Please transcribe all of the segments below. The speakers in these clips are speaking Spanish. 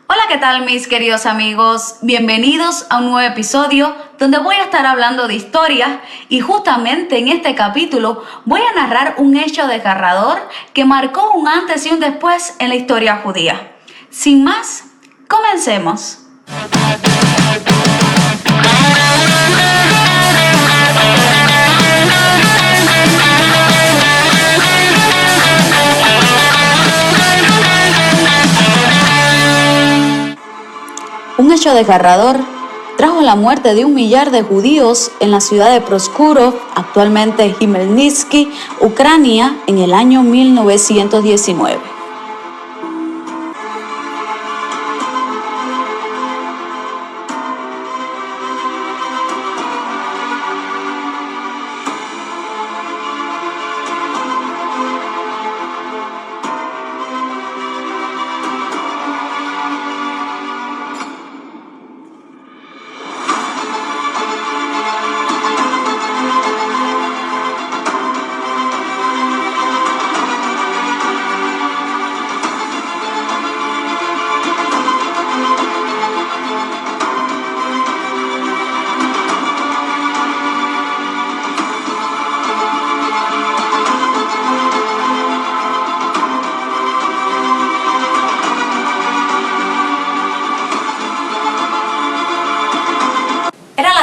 Hola, ¿qué tal mis queridos amigos? Bienvenidos a un nuevo episodio donde voy a estar hablando de historia y justamente en este capítulo voy a narrar un hecho desgarrador que marcó un antes y un después en la historia judía. Sin más, comencemos. Un hecho desgarrador trajo la muerte de 1 millar de judíos en la ciudad de Proskurov, actualmente Khmelnytskyi, Ucrania, en el año 1919.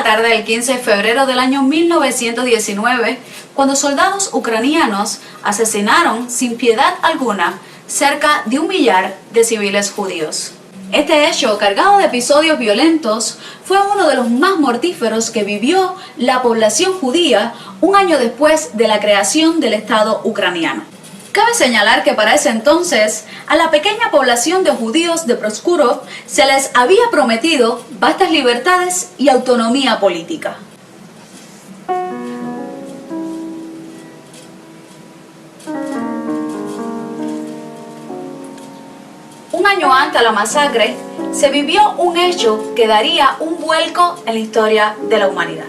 Tarde del 15 de febrero del año 1919, cuando soldados ucranianos asesinaron sin piedad alguna cerca de 1 millar de civiles judíos. Este hecho, cargado de episodios violentos, fue uno de los más mortíferos que vivió la población judía un año después de la creación del Estado ucraniano. Cabe señalar que para ese entonces, a la pequeña población de judíos de Proskurov se les había prometido vastas libertades y autonomía política. Un año antes de la masacre, se vivió un hecho que daría un vuelco en la historia de la humanidad.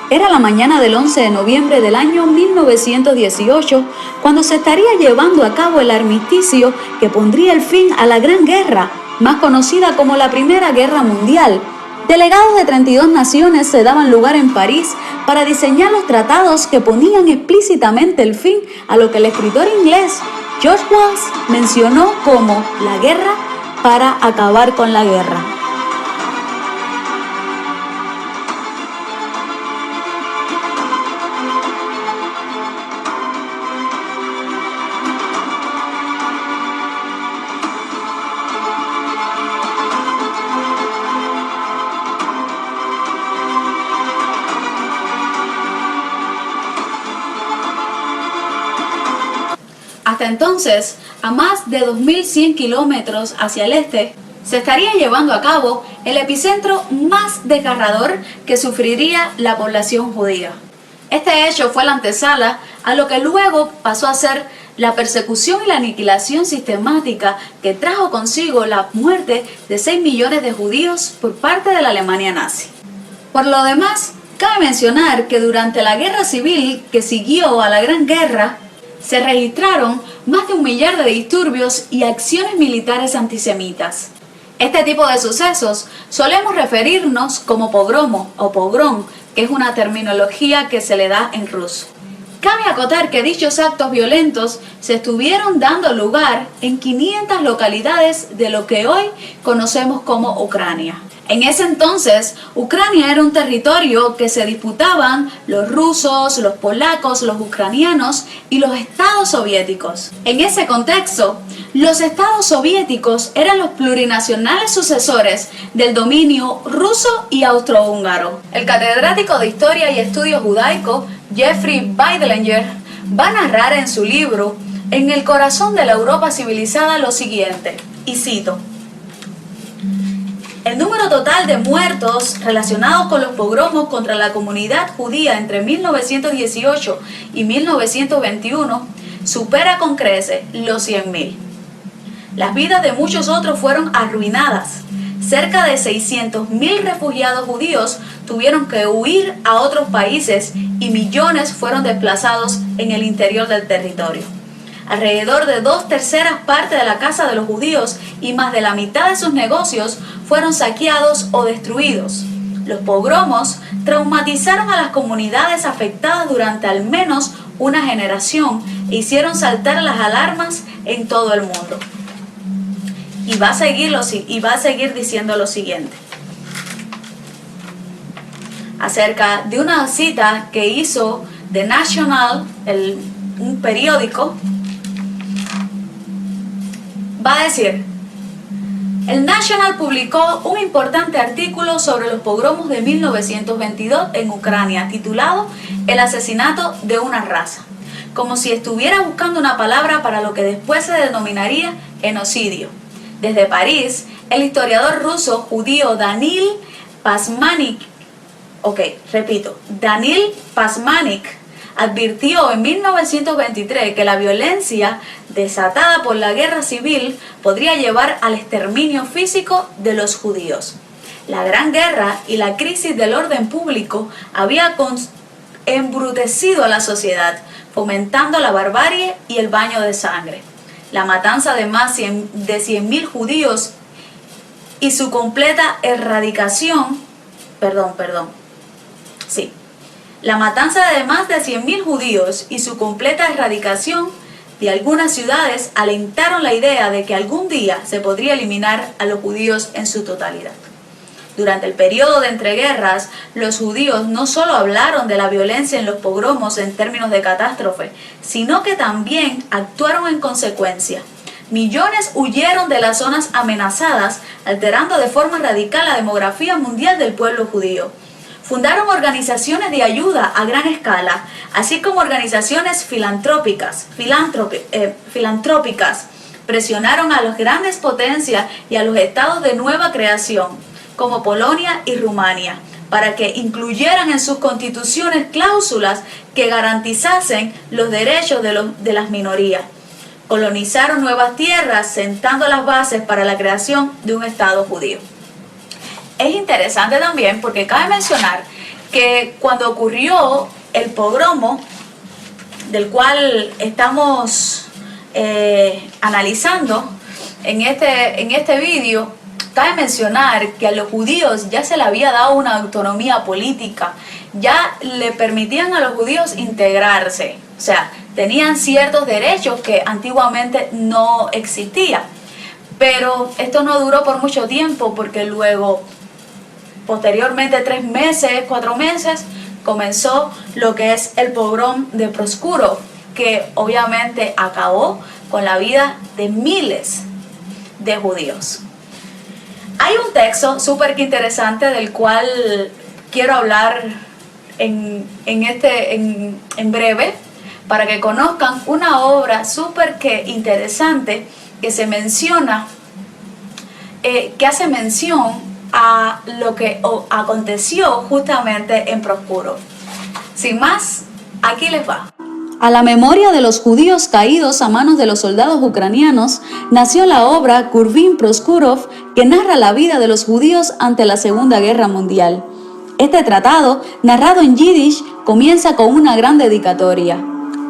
Era la mañana del 11 de noviembre del año 1918, cuando se estaría llevando a cabo el armisticio que pondría el fin a la Gran Guerra, más conocida como la Primera Guerra Mundial. Delegados de 32 naciones se daban lugar en París para diseñar los tratados que ponían explícitamente el fin a lo que el escritor inglés George Wells mencionó como la guerra para acabar con la guerra. Hasta entonces, a más de 2.100 kilómetros hacia el este, se estaría llevando a cabo el epicentro más desgarrador que sufriría la población judía. Este hecho fue la antesala a lo que luego pasó a ser la persecución y la aniquilación sistemática que trajo consigo la muerte de 6 millones de judíos por parte de la Alemania nazi. Por lo demás, cabe mencionar que durante la guerra civil que siguió a la Gran Guerra, se registraron más de 1 millar de disturbios y acciones militares antisemitas. Este tipo de sucesos solemos referirnos como pogromo o pogrom, que es una terminología que se le da en ruso. Cabe acotar que dichos actos violentos se estuvieron dando lugar en 500 localidades de lo que hoy conocemos como Ucrania. En ese entonces, Ucrania era un territorio que se disputaban los rusos, los polacos, los ucranianos y los estados soviéticos. En ese contexto, los estados soviéticos eran los plurinacionales sucesores del dominio ruso y austrohúngaro. El catedrático de Historia y Estudio Judaico, Jeffrey Weidlinger, va a narrar en su libro En el corazón de la Europa civilizada lo siguiente, y cito: el número total de muertos relacionados con los pogromos contra la comunidad judía entre 1918 y 1921 supera con creces los 100.000. Las vidas de muchos otros fueron arruinadas. Cerca de 600.000 refugiados judíos tuvieron que huir a otros países y millones fueron desplazados en el interior del territorio. Alrededor de 2/3 partes de la casa de los judíos y más de la mitad de sus negocios fueron saqueados o destruidos. Los pogromos traumatizaron a las comunidades afectadas durante al menos una generación e hicieron saltar las alarmas en todo el mundo. Y va a seguir diciendo lo siguiente acerca de una cita que hizo The National, un periódico. Va a decir: el National publicó un importante artículo sobre los pogromos de 1922 en Ucrania, titulado El asesinato de una raza, como si estuviera buscando una palabra para lo que después se denominaría genocidio. Desde París, el historiador ruso judío Danil Pazmanik advirtió en 1923 que la violencia desatada por la guerra civil podría llevar al exterminio físico de los judíos. La Gran Guerra y la crisis del orden público había embrutecido a la sociedad, fomentando la barbarie y el baño de sangre. La matanza de más de 100.000 judíos y su completa erradicación, La matanza de más de 100.000 judíos y su completa erradicación de algunas ciudades alentaron la idea de que algún día se podría eliminar a los judíos en su totalidad. Durante el periodo de entreguerras, los judíos no solo hablaron de la violencia en los pogromos en términos de catástrofe, sino que también actuaron en consecuencia. Millones huyeron de las zonas amenazadas, alterando de forma radical la demografía mundial del pueblo judío. Fundaron organizaciones de ayuda a gran escala, así como organizaciones filantrópicas. Presionaron a las grandes potencias y a los estados de nueva creación, como Polonia y Rumania, para que incluyeran en sus constituciones cláusulas que garantizasen los derechos de las minorías. Colonizaron nuevas tierras, sentando las bases para la creación de un Estado judío. Es interesante también porque cabe mencionar que cuando ocurrió el pogromo, del cual estamos analizando en este vídeo, cabe mencionar que a los judíos ya se le había dado una autonomía política, ya le permitían a los judíos integrarse, o sea, tenían ciertos derechos que antiguamente no existían. Pero esto no duró por mucho tiempo porque luego, posteriormente 3 meses, 4 meses, comenzó lo que es el pogrom de Proskúrov, que obviamente acabó con la vida de miles de judíos. Hay un texto súper interesante del cual quiero hablar en breve, para que conozcan una obra súper interesante que se menciona, que hace mención a lo que aconteció justamente en Proskúrov. Sin más, aquí les va. A la memoria de los judíos caídos a manos de los soldados ucranianos, nació la obra Kurvin Proskúrov, que narra la vida de los judíos ante la Segunda Guerra Mundial. Este tratado, narrado en yiddish, comienza con una gran dedicatoria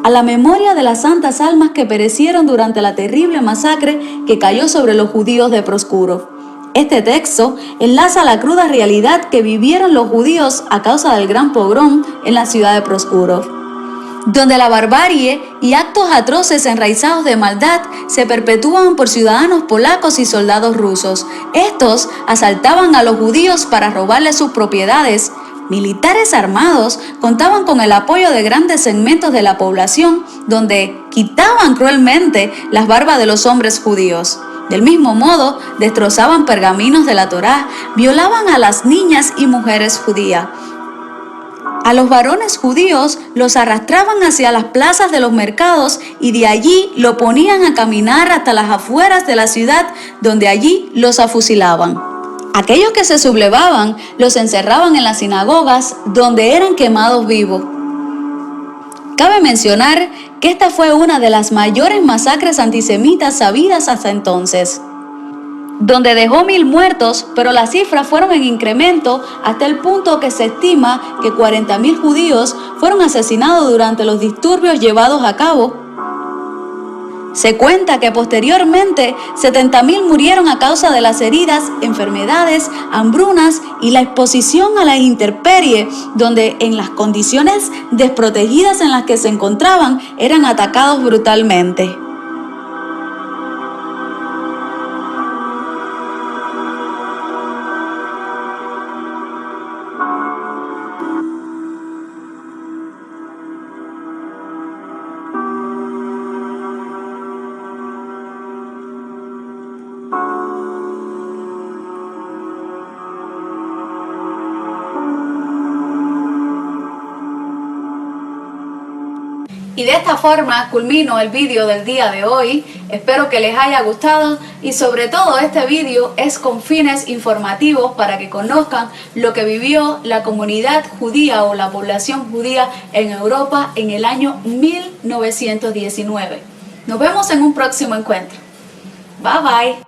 a la memoria de las santas almas que perecieron durante la terrible masacre que cayó sobre los judíos de Proskúrov. Este texto enlaza la cruda realidad que vivieron los judíos a causa del gran pogrom en la ciudad de Proskúrov, donde la barbarie y actos atroces enraizados de maldad se perpetúan por ciudadanos polacos y soldados rusos. Estos asaltaban a los judíos para robarles sus propiedades. Militares armados contaban con el apoyo de grandes segmentos de la población, donde quitaban cruelmente las barbas de los hombres judíos. Del mismo modo, destrozaban pergaminos de la Torá, violaban a las niñas y mujeres judías. A los varones judíos los arrastraban hacia las plazas de los mercados y de allí lo ponían a caminar hasta las afueras de la ciudad, donde allí los afusilaban. Aquellos que se sublevaban los encerraban en las sinagogas, donde eran quemados vivos. Cabe mencionar que esta fue una de las mayores masacres antisemitas sabidas hasta entonces, donde dejó 1.000 muertos, pero las cifras fueron en incremento hasta el punto que se estima que 40.000 judíos fueron asesinados durante los disturbios llevados a cabo Se cuenta que posteriormente 70.000 murieron a causa de las heridas, enfermedades, hambrunas y la exposición a la intemperie, donde en las condiciones desprotegidas en las que se encontraban eran atacados brutalmente. Y de esta forma culmino el vídeo del día de hoy. Espero que les haya gustado y sobre todo este vídeo es con fines informativos para que conozcan lo que vivió la comunidad judía o la población judía en Europa en el año 1919. Nos vemos en un próximo encuentro. Bye bye.